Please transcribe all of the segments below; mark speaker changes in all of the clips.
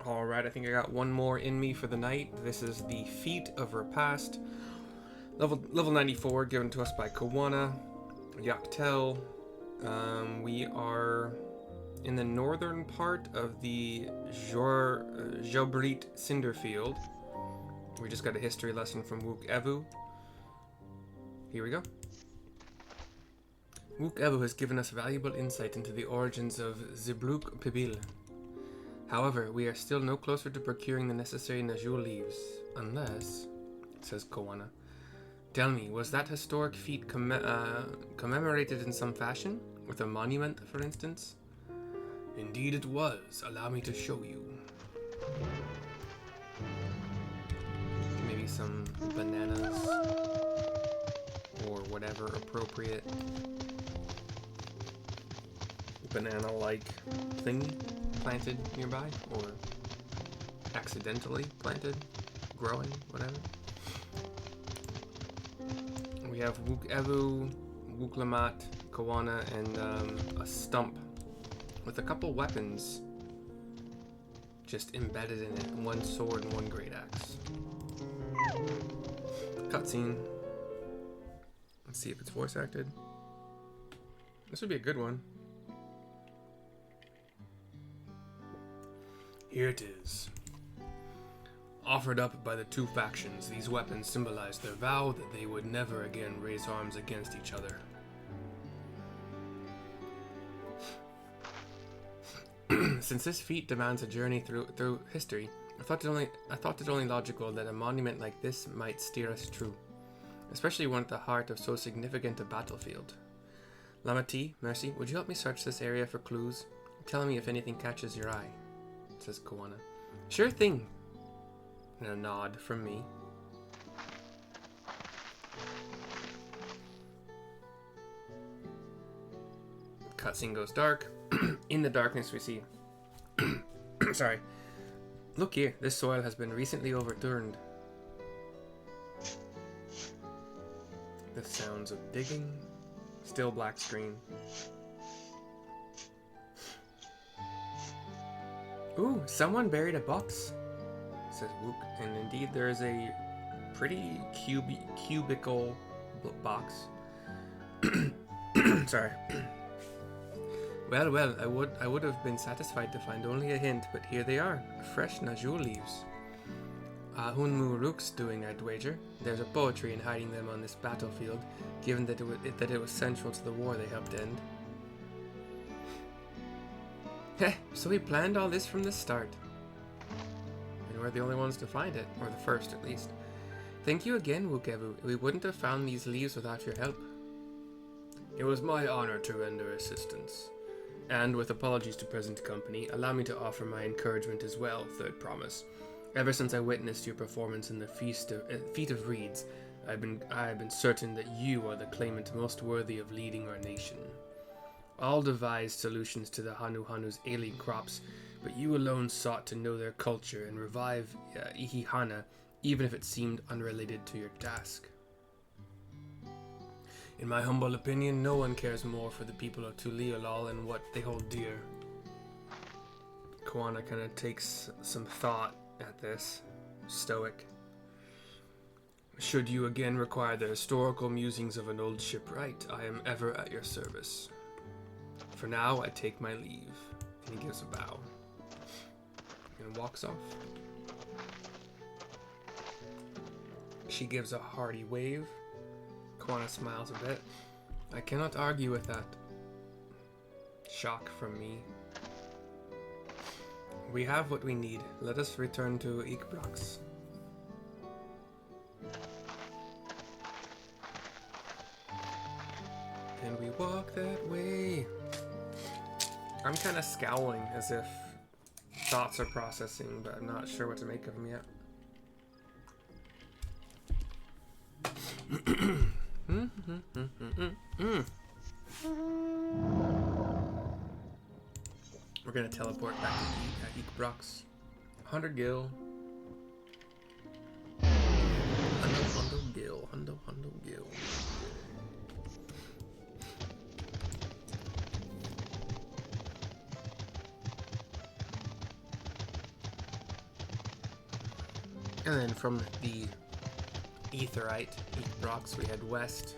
Speaker 1: Alright, I think I got one more in me for the night. This is the Feat of Repast. Level 94, given to us by Kawana, Yaktel. We are in the northern part of the Jobrit Cinderfield. We just got a history lesson from Wook Evu. Here we go. Wook Evu has given us valuable insight into the origins of Zibluk Pibil. However, we are still no closer to procuring the necessary Najul leaves, unless, says Kawana. Tell me, was that historic feat commemorated in some fashion? With a monument, for instance? Indeed it was. Allow me to show you. Maybe some bananas, or whatever appropriate banana-like thing planted nearby, or accidentally planted, growing, whatever. We have Wook Evu, Wook Lamat, Kawana, and a stump with a couple weapons just embedded in it. One sword and one great axe. Cutscene. Let's see if it's voice acted. This would be a good one. Here it is. Offered up by the two factions, these weapons symbolize their vow that they would never again raise arms against each other. Since this feat demands a journey through history, I thought it only logical that a monument like this might steer us true, especially one at the heart of so significant a battlefield. Lamati, Mercy, would you help me search this area for clues? Tell me if anything catches your eye, says Kawana. Sure thing. And a nod from me. Cutscene goes dark. In the darkness we see... Sorry. Look here, this soil has been recently overturned. The sounds of digging. Still black screen. Ooh, someone buried a box, says Wook, and indeed there is a pretty cubical box. Sorry. Well, I would have been satisfied to find only a hint, but here they are, fresh Najul leaves. Ahun Muruk's doing, I'd wager. There's a poetry in hiding them on this battlefield, given that it was central to the war they helped end. Heh, so we planned all this from the start. And we're the only ones to find it, or the first at least. Thank you again, Wook Evu. We wouldn't have found these leaves without your help. It was my honor to render assistance. And with apologies to present company, allow me to offer my encouragement as well, Third Promise. Ever since I witnessed your performance in the Feat of Reeds, I have been certain that you are the claimant most worthy of leading our nation. All devised solutions to the Hanu's alien crops, but you alone sought to know their culture and revive Ihihana, even if it seemed unrelated to your task. In my humble opinion, no one cares more for the people of Tuliolal and what they hold dear. Kawana kind of takes some thought at this, stoic. Should you again require the historical musings of an old shipwright, I am ever at your service. For now, I take my leave. And he gives a bow. And walks off. She gives a hearty wave. Kawana smiles a bit. I cannot argue with that. Shock from me. We have what we need. Let us return to Ikbrax. And we walk that way. I'm kind of scowling as if thoughts are processing, but I'm not sure what to make of them yet. We're gonna teleport back to Ikbrax. 100 gil. Hundo gil. Hundo gil. And then from the Etherite rocks, we head west,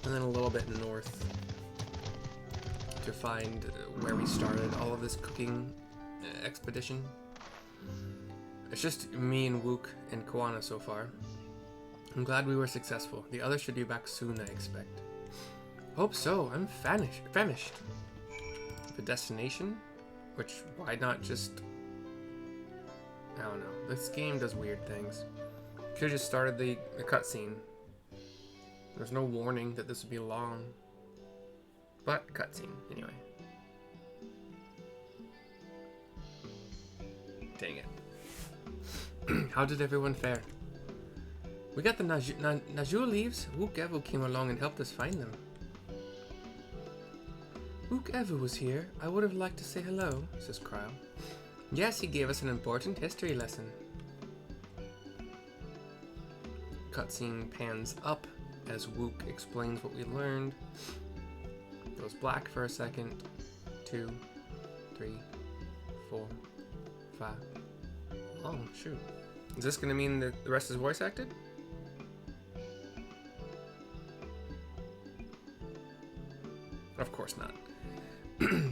Speaker 1: and then a little bit north to find where we started all of this cooking expedition. It's just me and Wook and Koana so far. I'm glad we were successful. The others should be back soon, I expect. Hope so. I'm famished. The destination? Which, why not just... I don't know. This game does weird things. Could've just started the cutscene. There's no warning that this would be long. But, cutscene, anyway. Dang it. How did everyone fare? We got the Najul leaves. Wook Evu came along and helped us find them. Wook Evu was here. I would have liked to say hello, says Cryle. Yes, he gave us an important history lesson. Cutscene pans up as Wook explains what we learned. Goes black for a second. 2, 3, 4, 5. Oh, shoot. Is this gonna mean that the rest is voice acted? Of course not.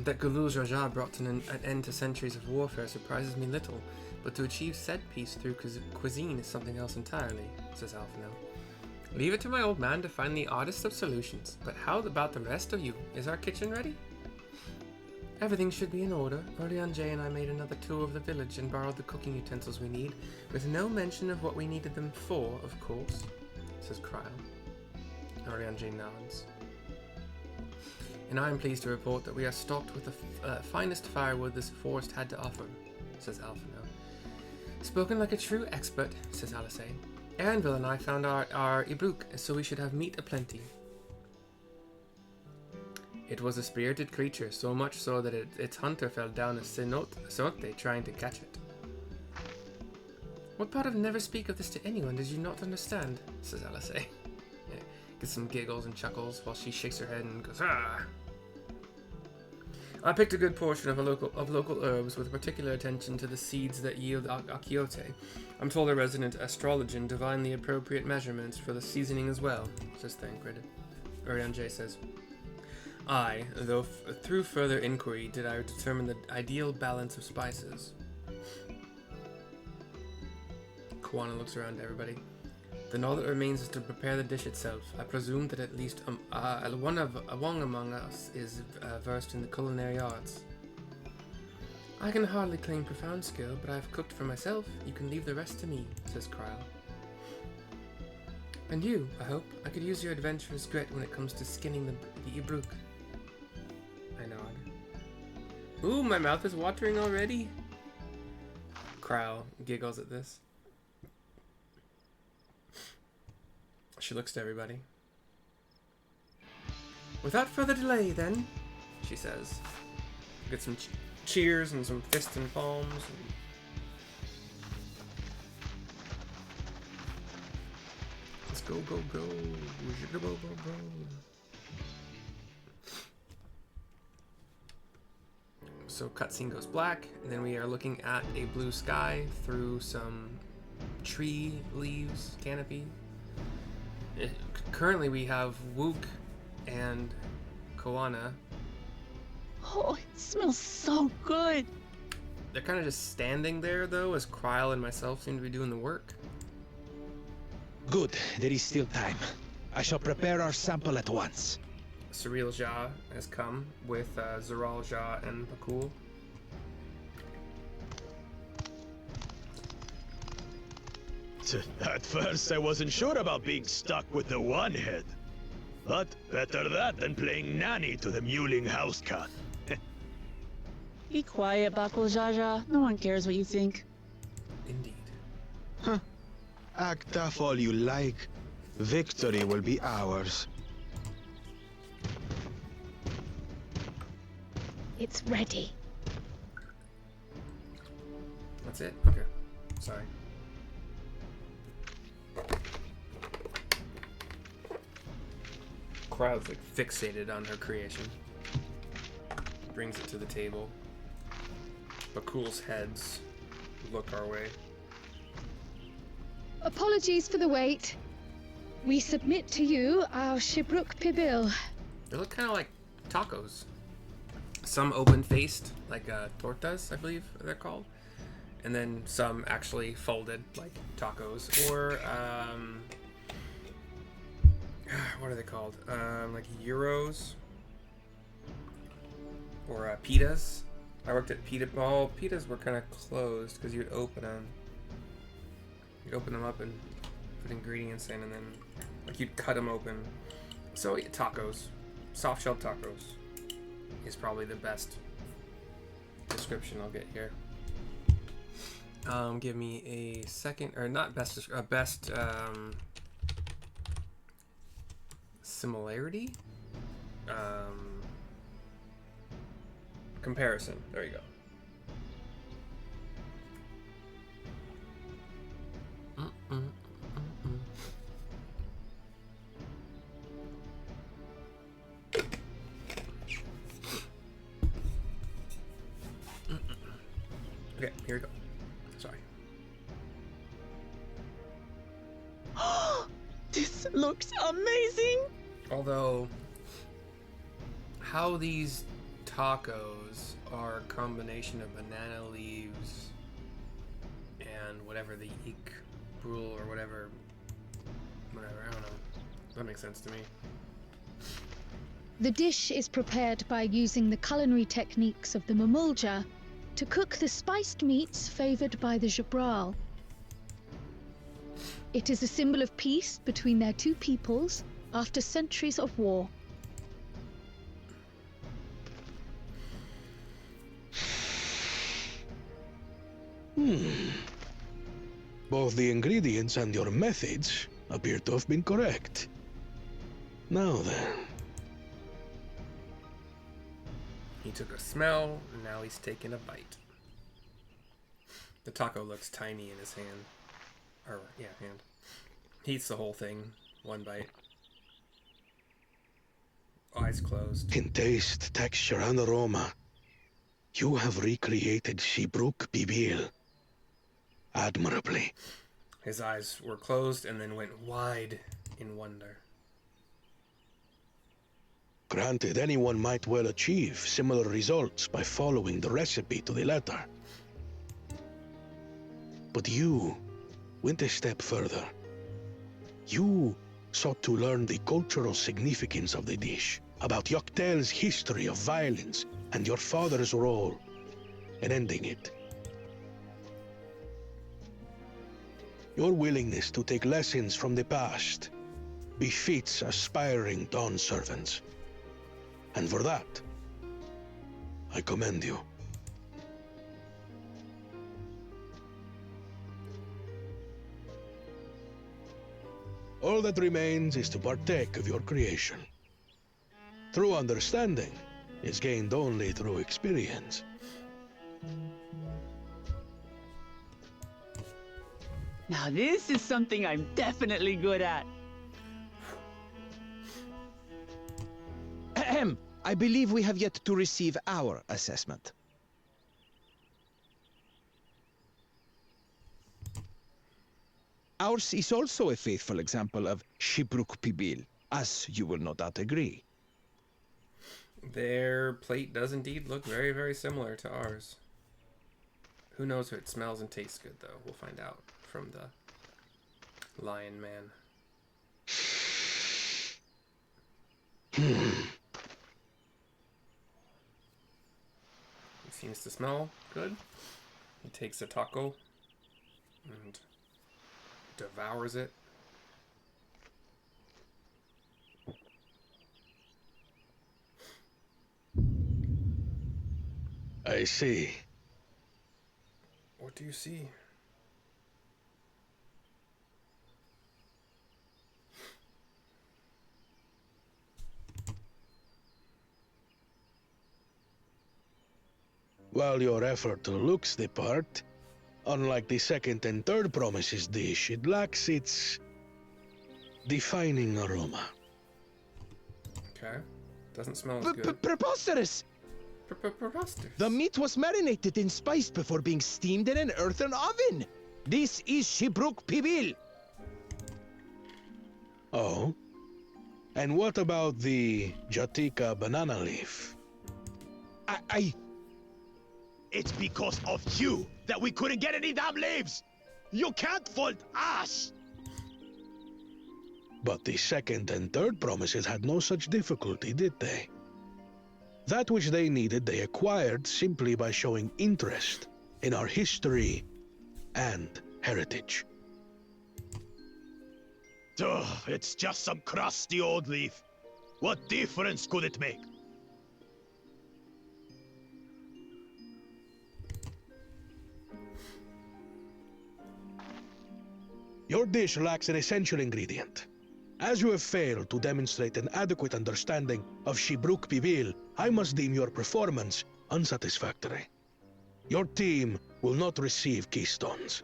Speaker 1: That Guluz Raja brought an end to centuries of warfare surprises me little, but to achieve said peace through cuisine is something else entirely, says Alphino. Leave it to my old man to find the oddest of solutions, but how about the rest of you? Is our kitchen ready? Everything should be in order. Orion J and I made another tour of the village and borrowed the cooking utensils we need, with no mention of what we needed them for, of course, says Cryle. Orion J nods. And I am pleased to report that we are stocked with the finest firewood this forest had to offer, says Alphino. Spoken like a true expert, says Alice. Aaronville and I found our Ibruk, so we should have meat aplenty. It was a spirited creature, so much so that its hunter fell down a cenote trying to catch it. What part of never speak of this to anyone did you not understand, says Alice. Gets some giggles and chuckles while she shakes her head and goes, ah! I picked a good portion of local herbs with particular attention to the seeds that yield akiote. I'm told a resident astrologian divined the appropriate measurements for the seasoning as well, says Thancred. Orion J says, I, though through further inquiry did I determine the ideal balance of spices. Koana looks around to everybody. Then all that remains is to prepare the dish itself. I presume that at least one among us is versed in the culinary arts. I can hardly claim profound skill, but I've cooked for myself. You can leave the rest to me, says Cryle. And you, I hope. I could use your adventurous grit when it comes to skinning the Ibruk. I nod. Ooh, my mouth is watering already. Cryle giggles at this. She looks to everybody. Without further delay, then, she says. Get some cheers and some fists and palms. Let's go, go, go. Go, go, go. So cutscene goes black, and then we are looking at a blue sky through some tree leaves canopy. Currently we have Wook and Koana.
Speaker 2: Oh, it smells so good.
Speaker 1: They're kind of just standing there, though, as Cryle and myself seem to be doing the work.
Speaker 3: Good, there is still time. I shall prepare our sample at once.
Speaker 1: Surreal Ja has come with Zeral Ja and Bakul.
Speaker 4: At first, I wasn't sure about being stuck with the one head. But better that than playing nanny to the mewling house cat.
Speaker 2: Be quiet, Bakul Jaja. No one cares what you think.
Speaker 1: Indeed.
Speaker 3: Huh. Act tough all you like. Victory will be ours.
Speaker 2: It's ready.
Speaker 1: That's it? Okay. Sorry. Crowd's like fixated on her creation. Brings it to the table. Bakul's heads look our way.
Speaker 5: Apologies for the wait. We submit to you our Shibruk Pibil.
Speaker 1: They look kind of like tacos. Some open-faced, like tortas, I believe they're called. And then some actually folded, like tacos. Or, what are they called? Like gyros. Or pitas. I worked at pita. Well, pitas were kind of closed because you'd open them. You'd open them up and put ingredients in, and then like you'd cut them open. So yeah, tacos, soft shell tacos, is probably the best description I'll get here. Give me a second, or not best, best similarity. Comparison. There you go. Okay, here we go. Sorry.
Speaker 2: This looks amazing!
Speaker 1: Although, how these tacos are a combination of banana leaves and whatever the eek brule or whatever, I don't know. That makes sense to me.
Speaker 5: The dish is prepared by using the culinary techniques of the Mamulja to cook the spiced meats favored by the Jabral. It is a symbol of peace between their two peoples after centuries of war.
Speaker 3: Both the ingredients and your methods appear to have been correct. Now then.
Speaker 1: He took a smell, and now he's taking a bite. The taco looks tiny in his hand. Or, yeah, hand. He eats the whole thing, one bite. Eyes closed.
Speaker 3: In taste, texture, and aroma, you have recreated Shibruk Pibil admirably.
Speaker 1: His eyes were closed and then went wide in wonder.
Speaker 3: Granted, anyone might well achieve similar results by following the recipe to the letter. But you went a step further. You sought to learn the cultural significance of the dish, about Yoktel's history of violence and your father's role in ending it. Your willingness to take lessons from the past befits aspiring Dawn servants. And for that, I commend you. All that remains is to partake of your creation. True understanding is gained only through experience.
Speaker 2: Now this is something I'm definitely good at.
Speaker 6: Ahem. I believe we have yet to receive our assessment. Ours is also a faithful example of Shibruk Pibil, as you will no doubt agree.
Speaker 1: Their plate does indeed look very, very similar to ours. Who knows if it smells and tastes good, though? We'll find out from the Lion Man. It seems to smell good. He takes a taco and devours it.
Speaker 3: I see.
Speaker 1: What do you see?
Speaker 3: While your effort looks the part, unlike the second and third promises dish, it lacks its defining aroma.
Speaker 1: Okay. Doesn't smell as good.
Speaker 6: Preposterous!
Speaker 1: Preposterous.
Speaker 6: The meat was marinated in spice before being steamed in an earthen oven. This is Shibruk Pibil,
Speaker 3: Oh? And what about the Jatika banana leaf?
Speaker 4: It's because of you that we couldn't get any damn leaves! You can't fault us!
Speaker 3: But the second and third promises had no such difficulty, did they? That which they needed they acquired simply by showing interest in our history and heritage.
Speaker 4: Ugh, it's just some crusty old leaf. What difference could it make?
Speaker 3: Your dish lacks an essential ingredient. As you have failed to demonstrate an adequate understanding of Shibruk Pibil, I must deem your performance unsatisfactory. Your team will not receive keystones.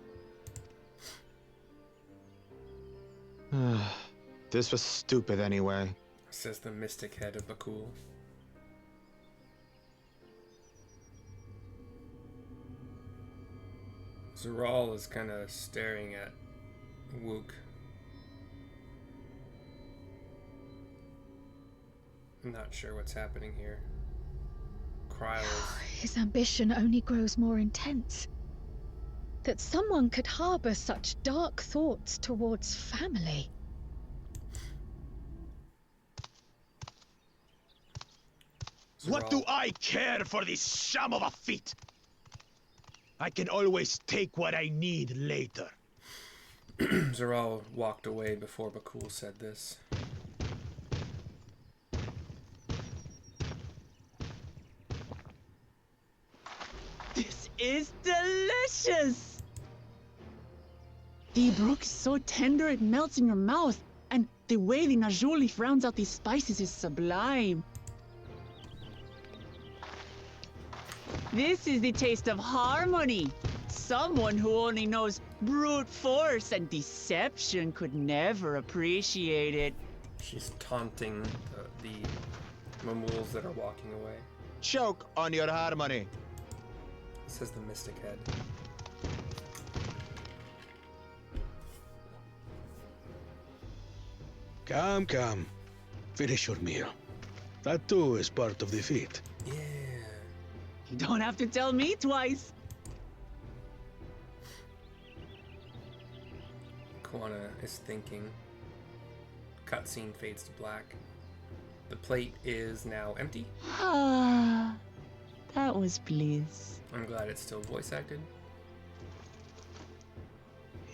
Speaker 6: This was stupid anyway.
Speaker 1: Says the mystic head of Bakul. Zeral is kind of staring at Wook. I'm not sure what's happening here. Kryles.
Speaker 5: His ambition only grows more intense. That someone could harbor such dark thoughts towards family.
Speaker 4: What do I care for this sham of a feat? I can always take what I need later.
Speaker 1: Zeral walked away before Bakul said this.
Speaker 2: This is delicious! The brook is so tender it melts in your mouth, and the way the najou leaf rounds out these spices is sublime. This is the taste of harmony. Someone who only knows brute force and deception could never appreciate it.
Speaker 1: She's taunting the mamuls that are walking away.
Speaker 6: Choke on your harmony.
Speaker 1: Says the mystic head.
Speaker 3: Come, come. Finish your meal. That too is part of the feat.
Speaker 1: Yeah.
Speaker 2: You don't have to tell me twice.
Speaker 1: Koana is thinking. Cutscene fades to black. The plate is now empty.
Speaker 2: Ah, that was bliss.
Speaker 1: I'm glad it's still voice acted.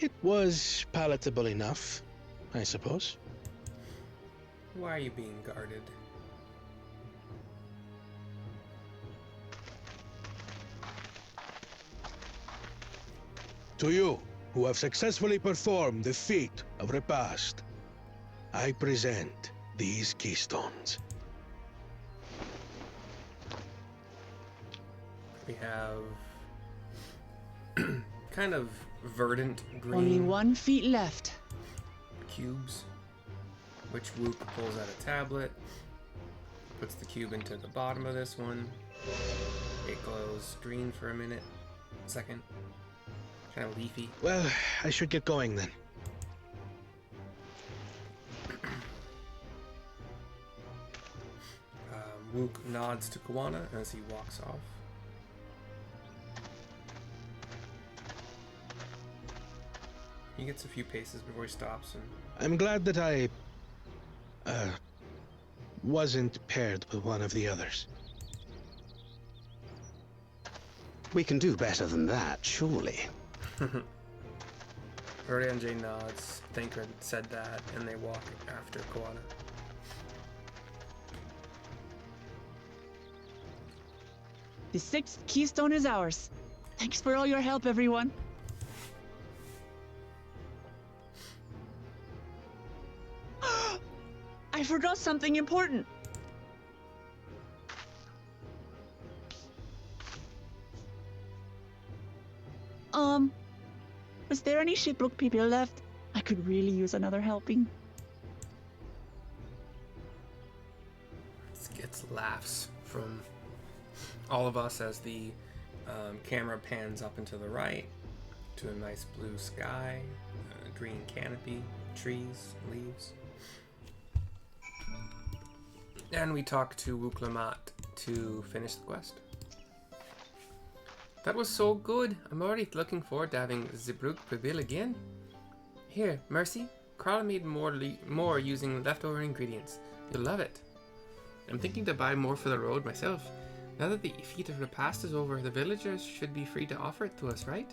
Speaker 3: It was palatable enough, I suppose.
Speaker 1: Why are you being guarded?
Speaker 3: To you, who have successfully performed the feat of Repast, I present these keystones.
Speaker 1: We have kind of verdant green
Speaker 2: Only 1 feet left.
Speaker 1: cubes, which Wook pulls out a tablet, puts the cube into the bottom of this one. It glows green for a second, kind of leafy.
Speaker 3: Well, I should get going then.
Speaker 1: Wook nods to Koana as he walks off. He gets a few paces before he stops and
Speaker 3: I'm glad that I wasn't paired with one of the others.
Speaker 7: We can do better than that, surely.
Speaker 1: Urianger nods. Thancred said that, and they walk after Koana.
Speaker 2: The 6th keystone is ours. Thanks for all your help, everyone. I forgot something important. Was there any Shibruk people left? I could really use another helping.
Speaker 1: Gets laughs from all of us as the camera pans up and to the right to a nice blue sky, a green canopy, trees, leaves. And we talk to Wuklamat to finish the quest. That was so good. I'm already looking forward to having Zibruk Pibil again. Here, Mercy. Carl made more using leftover ingredients. You'll love it. I'm thinking to buy more for the road myself. Now that the feat of Repast is over, the villagers should be free to offer it to us, right?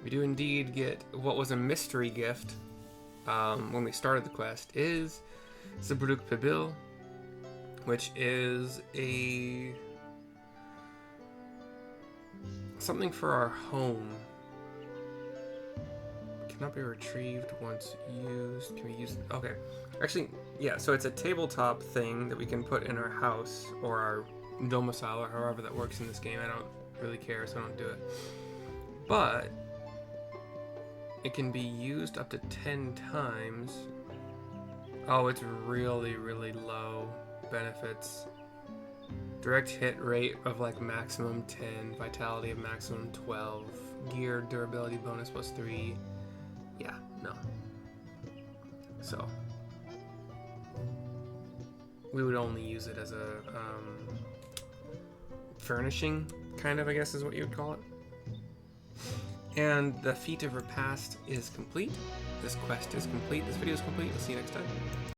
Speaker 1: We do indeed get what was a mystery gift when we started the quest, is Zibruk Pibil, which is a something for our home. Cannot be retrieved once used. Can we use it? Okay. Actually, yeah, so it's a tabletop thing that we can put in our house or our domicile or however that works in this game. I don't really care, so I don't do it. But it can be used up to 10 times. Oh, it's really, really low benefits. Direct hit rate of like maximum 10, vitality of maximum 12, gear durability bonus plus 3. Yeah, no. So we would only use it as a furnishing, kind of, I guess is what you would call it. And the feat of Repast is complete. This quest is complete. This video is complete. We'll see you next time.